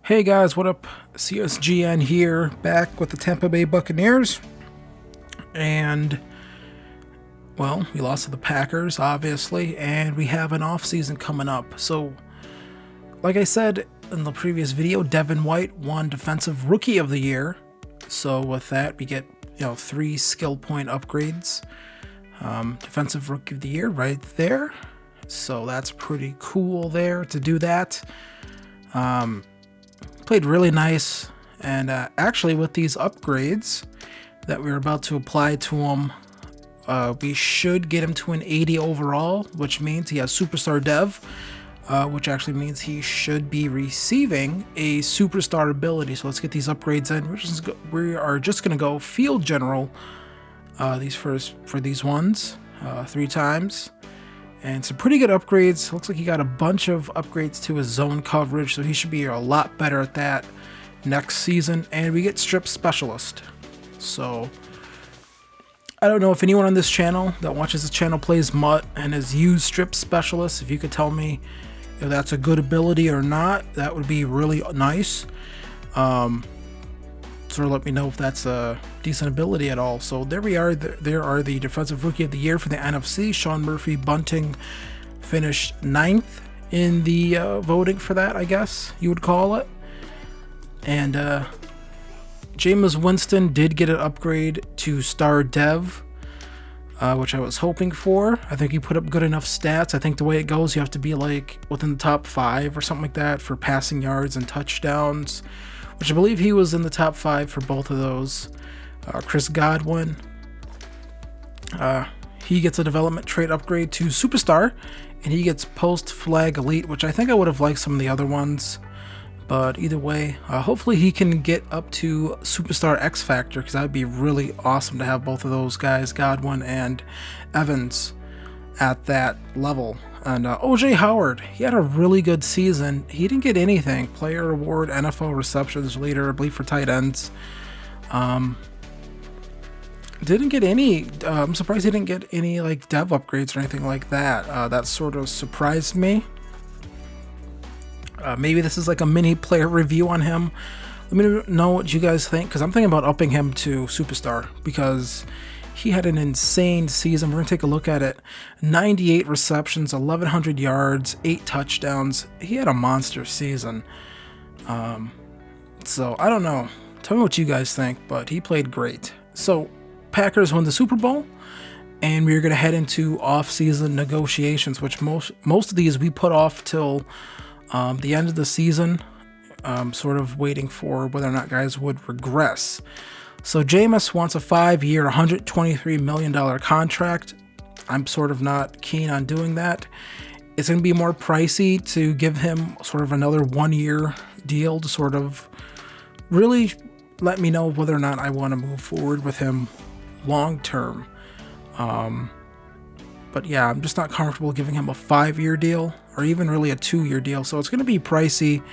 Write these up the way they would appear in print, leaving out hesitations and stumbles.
Hey guys, what up? CSGN here, back with the Tampa Bay Buccaneers. And, well, we lost to the Packers, obviously, and we have an offseason coming up. So, like I said in the previous video, Devin White won Defensive Rookie of the Year. So with that, we get, 3 skill point upgrades. Defensive Rookie of the Year right there. So that's pretty cool there to do that. Played really nice, and actually with these upgrades that we're about to apply to him, we should get him to an 80 overall, which means he has Superstar Dev, which actually means he should be receiving a Superstar ability. So let's get these upgrades in. We are just going to go Field General for these ones 3 times. And some pretty good upgrades. Looks like he got a bunch of upgrades to his zone coverage, so he should be a lot better at that next season. And we get Strip Specialist. So, I don't know if anyone on this channel that watches this channel plays MUT and has used Strip Specialist. If you could tell me if that's a good ability or not, that would be really nice. Sort of let me know if that's a decent ability at all. So there we are. There are the Defensive Rookie of the Year for the NFC. Sean Murphy Bunting finished 9th in the voting for that, I guess you would call it. And Jamies Winston did get an upgrade to Star Dev, which I was hoping for. I think he put up good enough stats. I think the way it goes, you have to be like within the top 5 or something like that for passing yards and touchdowns, which I believe he was in the top 5 for both of those. Chris Godwin, he gets a development trait upgrade to Superstar, and he gets Post Flag Elite, which I think I would have liked some of the other ones. But either way, hopefully he can get up to Superstar X Factor, because that would be really awesome to have both of those guys, Godwin and Evans, at that level. And OJ Howard, he had a really good season. He didn't get anything. Player Award, NFL Receptions Leader, I believe for tight ends. Didn't get any. I'm surprised he didn't get any like dev upgrades or anything like that. That sort of surprised me. Maybe this is like a mini player review on him. Let me know what you guys think, because I'm thinking about upping him to Superstar, because he had an insane season. We're going to take a look at it. 98 receptions, 1,100 yards, 8 touchdowns. He had a monster season. So, I don't know. Tell me what you guys think, but he played great. So, Packers won the Super Bowl, and we're going to head into off-season negotiations, which most of these we put off till the end of the season, sort of waiting for whether or not guys would regress. So Jameis wants a 5-year, $123 million contract. I'm sort of not keen on doing that. It's going to be more pricey to give him sort of another 1-year deal to sort of really let me know whether or not I want to move forward with him long term. But yeah, I'm just not comfortable giving him a 5-year deal or even really a 2-year deal. So it's going to be pricey,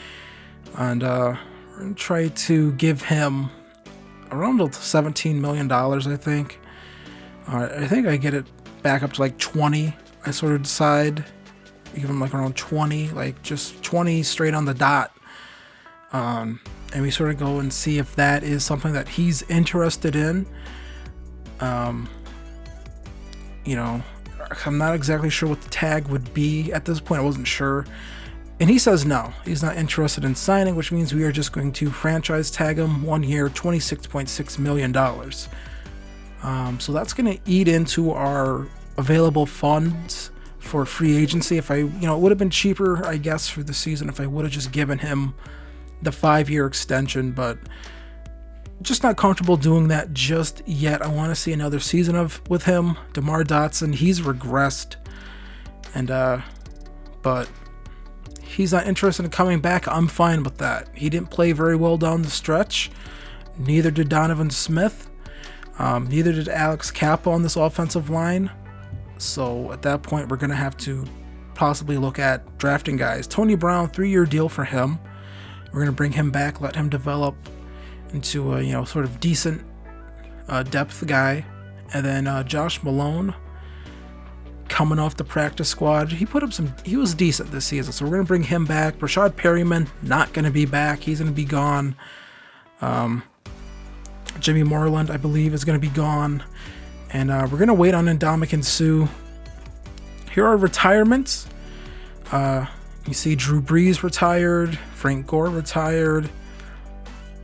and we're going to try to give him around $17 million, I think. I think I get it back up to like 20. I sort of decide, even like around 20, like just 20 straight on the dot. And we sort of go and see if that is something that he's interested in. I'm not exactly sure what the tag would be at this point. I wasn't sure. And he says no, he's not interested in signing, which means we are just going to franchise tag him 1 year, $26.6 million. So that's going to eat into our available funds for free agency. If it would have been cheaper, I guess, for the season if I would have just given him the 5-year extension, but just not comfortable doing that just yet. I want to see another season with him. DeMar Dotson, he's regressed, and but he's not interested in coming back. I'm fine with that. He didn't play very well down the stretch. Neither did Donovan Smith. Neither did Alex Kappa on this offensive line. So at that point, we're going to have to possibly look at drafting guys. Tony Brown, 3-year deal for him. We're going to bring him back, let him develop into a sort of decent depth guy. And then Josh Malone, coming off the practice squad. He was decent this season, so we're going to bring him back. Rashad Perryman, not going to be back. He's going to be gone. Jimmy Moreland, I believe, is going to be gone. And we're going to wait on Ndamukong Suh. Here are retirements. You see Drew Brees retired. Frank Gore retired.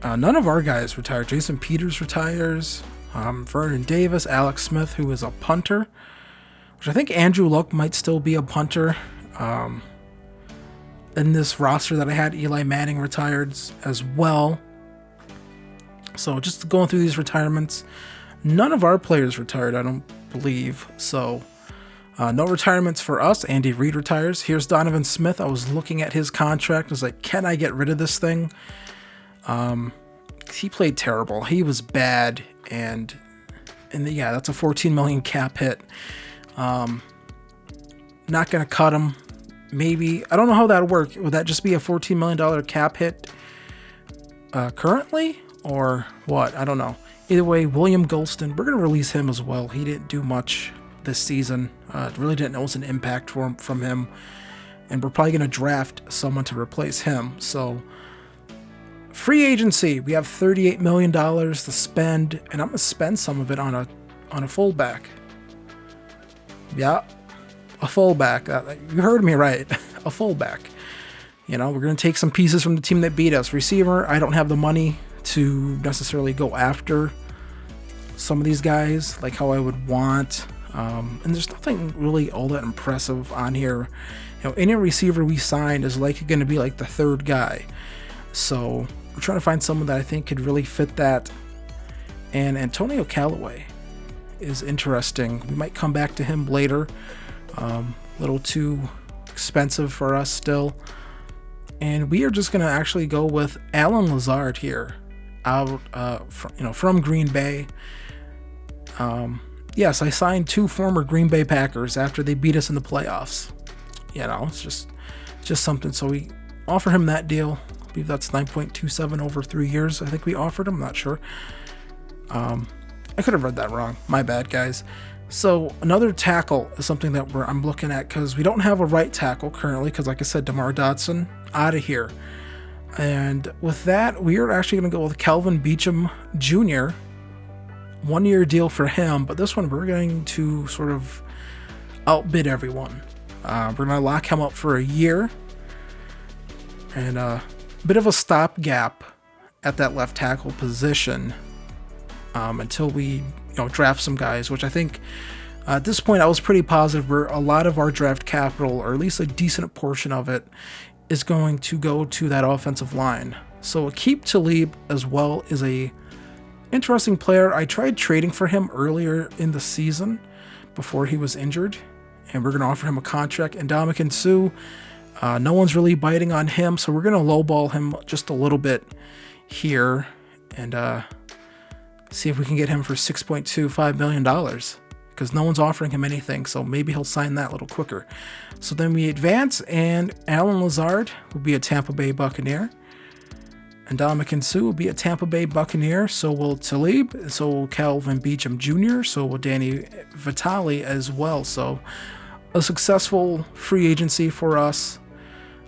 None of our guys retired. Jason Peters retires. Vernon Davis, Alex Smith, who is a punter, which I think Andrew Luck might still be a punter. In this roster that I had, Eli Manning retired as well. So just going through these retirements, none of our players retired, I don't believe. So no retirements for us. Andy Reid retires. Here's Donovan Smith. I was looking at his contract. I was like, can I get rid of this thing? He played terrible. He was bad. And yeah, that's a $14 million cap hit. Not going to cut him. Maybe. I don't know how that would work. Would that just be a $14 million cap hit currently? Or what? I don't know. Either way, William Golston, we're going to release him as well. He didn't do much this season. Really didn't notice an impact from him. And we're probably going to draft someone to replace him. So, free agency. We have $38 million to spend. And I'm going to spend some of it on a fullback. Yeah, a fullback. You heard me right. A fullback. You know, we're going to take some pieces from the team that beat us. Receiver, I don't have the money to necessarily go after some of these guys like how I would want. And there's nothing really all that impressive on here. You know, any receiver we sign is like going to be like the third guy. So we're trying to find someone that I think could really fit that. And Antonio Callaway is interesting. We might come back to him later. A little too expensive for us still. And we are just going to actually go with Alan Lazard here, out from Green Bay. Yes, I signed 2 former Green Bay Packers after they beat us in the playoffs. You know, it's just something. So we offer him that deal. I believe that's 9.27 over 3 years. I think we offered him. I'm not sure. I could have read that wrong. My bad, guys. So another tackle is something that I'm looking at because we don't have a right tackle currently because, like I said, DeMar Dotson out of here. And with that, we are actually going to go with Calvin Beachum Jr. 1-year deal for him, but this one we're going to sort of outbid everyone. We're going to lock him up for a year. And a bit of a stopgap at that left tackle position until we draft some guys, which I think at this point I was pretty positive where a lot of our draft capital, or at least a decent portion of it, is going to go to that offensive line. So Aqib Talib as well is a interesting player. I tried trading for him earlier in the season before he was injured, and we're going to offer him a contract. And Ndamukong Suh, no one's really biting on him, so we're going to lowball him just a little bit here and see if we can get him for $6.25 million because no one's offering him anything, so maybe he'll sign that a little quicker. So then we advance, and Alan Lazard will be a Tampa Bay Buccaneer. And Ndamukong Suh will be a Tampa Bay Buccaneer. So will Talib. So will Calvin Beachum Jr. So will Danny Vitale as well. So a successful free agency for us.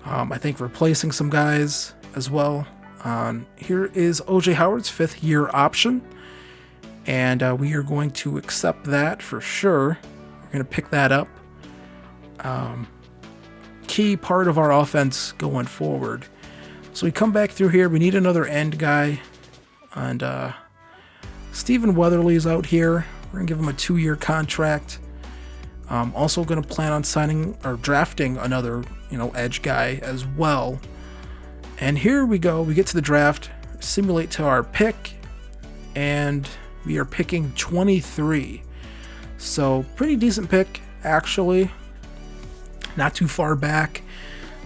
I think replacing some guys as well. Here is O.J. Howard's 5th-year option. And we are going to accept that for sure. We're going to pick that up. Key part of our offense going forward. So we come back through here. We need another end guy. And Stephen Weatherly's out here. We're going to give him a 2-year contract. Also going to plan on signing or drafting another, edge guy as well. And here we go. We get to the draft. Simulate to our pick. And we are picking 23. So pretty decent pick, actually. Not too far back.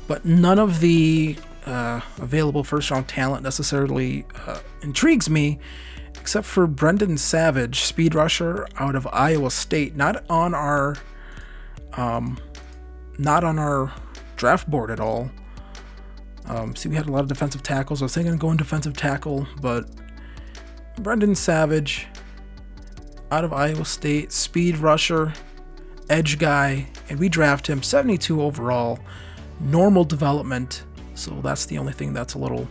But none of the available first-round talent necessarily intrigues me, except for Brendan Savage, speed rusher out of Iowa State. Not on our draft board at all. See, we had a lot of defensive tackles. I was thinking of going defensive tackle, but Brendan Savage out of Iowa State, speed rusher, edge guy, and we draft him 72 overall, normal development. So that's the only thing that's a little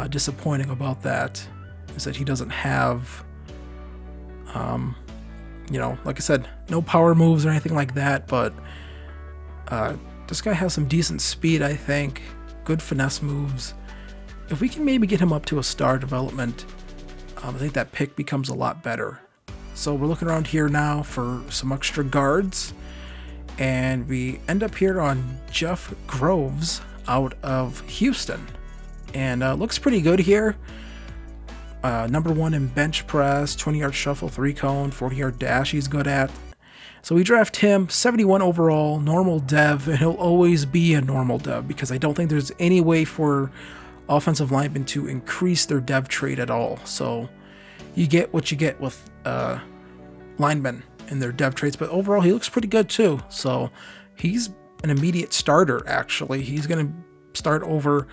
disappointing about that, is that he doesn't have, like I said, no power moves or anything like that, but this guy has some decent speed, I think, good finesse moves. If we can maybe get him up to a star development, I think that pick becomes a lot better. So we're looking around here now for some extra guards, and we end up here on Jeff Groves out of Houston, and looks pretty good here. Number 1 in bench press, 20-yard shuffle, 3-cone, 40-yard dash he's good at. So we draft him 71 overall, normal dev, and he'll always be a normal dev because I don't think there's any way for offensive linemen to increase their dev trait at all. So you get what you get with linemen and their dev traits, but overall he looks pretty good too. So he's an immediate starter, actually. He's going to start over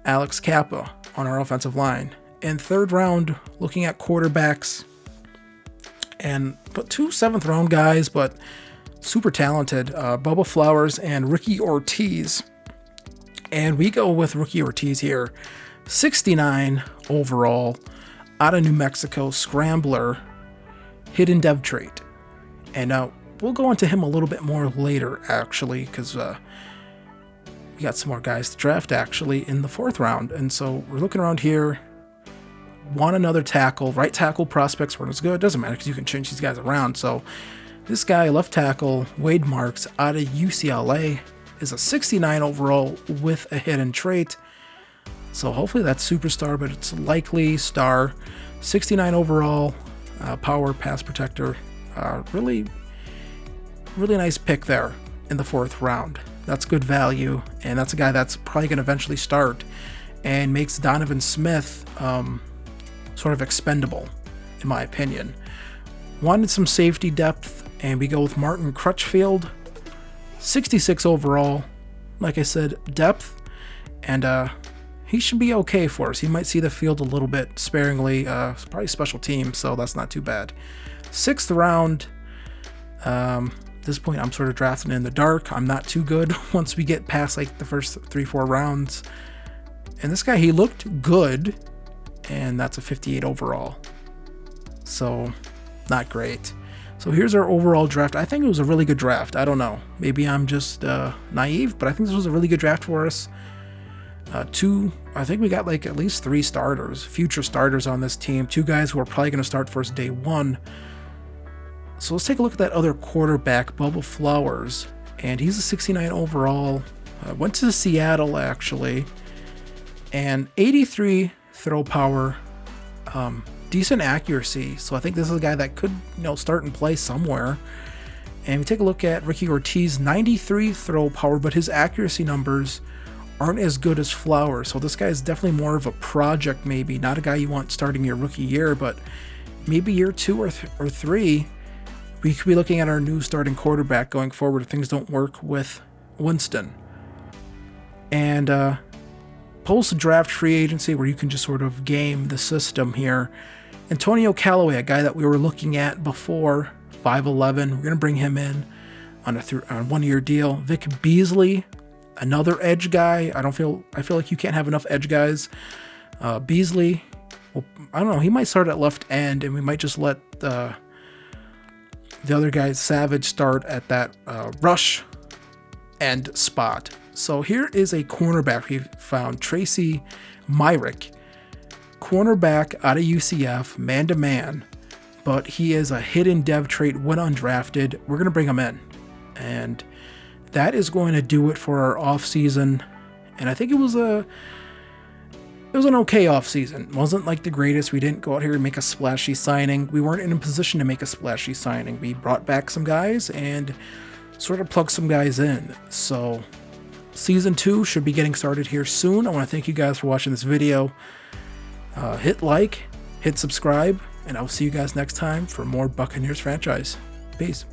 Alex Kappa on our offensive line. In third round, looking at quarterbacks, and but 2 7th-round guys, but super talented, Bubba Flowers and Ricky Ortiz. And we go with Ricky Ortiz here, 69 overall, out of New Mexico, scrambler, hidden dev trait. And we'll go into him a little bit more later, actually, because we got some more guys to draft, actually, in the 4th round. And so we're looking around here. Want another tackle. Right tackle prospects weren't as good. Doesn't matter because you can change these guys around. So this guy, left tackle, Wade Marks, out of UCLA, is a 69 overall with a hidden trait. So hopefully that's superstar, but it's likely star. 69 overall, power, pass protector. Really nice pick there in the 4th round. That's good value, and that's a guy that's probably going to eventually start and makes Donovan Smith sort of expendable, in my opinion. Wanted some safety depth, and we go with Martin Crutchfield, 66 overall. Like I said, depth, and he should be okay for us. He might see the field a little bit sparingly, probably special team, so that's not too bad. 6th round, at this point I'm sort of drafting in the dark. I'm not too good once we get past like the first 3-4 rounds. And this guy, he looked good, and that's a 58 overall. So, not great. So here's our overall draft. I think it was a really good draft. I don't know. Maybe I'm just naive, but I think this was a really good draft for us. I think we got like at least 3 starters, future starters on this team. 2 guys who are probably going to start for us day 1. So let's take a look at that other quarterback, Bubba Flowers. And he's a 69 overall. Went to Seattle, actually. And 83 throw power, decent accuracy. So I think this is a guy that could, start and play somewhere. And we take a look at Ricky Ortiz, 93 throw power, but his accuracy numbers aren't as good as Flowers. So this guy is definitely more of a project, maybe. Not a guy you want starting your rookie year, but maybe year 2 or 3, we could be looking at our new starting quarterback going forward if things don't work with Winston. And post-draft free agency, where you can just sort of game the system here. Antonio Callaway, a guy that we were looking at before, 5'11". We're going to bring him in on a 1-year deal. Vic Beasley, another edge guy. I feel like you can't have enough edge guys. Beasley, well, I don't know. He might start at left end, and we might just let the other guy, Savage, start at that rush end spot. So here is a cornerback we found, Tracy Myrick, cornerback out of UCF, man-to-man, but he is a hidden dev trait when undrafted. We're going to bring him in, and that is going to do it for our offseason. And I think it was an okay offseason. It wasn't like the greatest. We didn't go out here and make a splashy signing. We weren't in a position to make a splashy signing. We brought back some guys and sort of plugged some guys in. So Season 2 should be getting started here soon. I want to thank you guys for watching this video. Hit like, hit subscribe, and I'll see you guys next time for more Buccaneers franchise. Peace.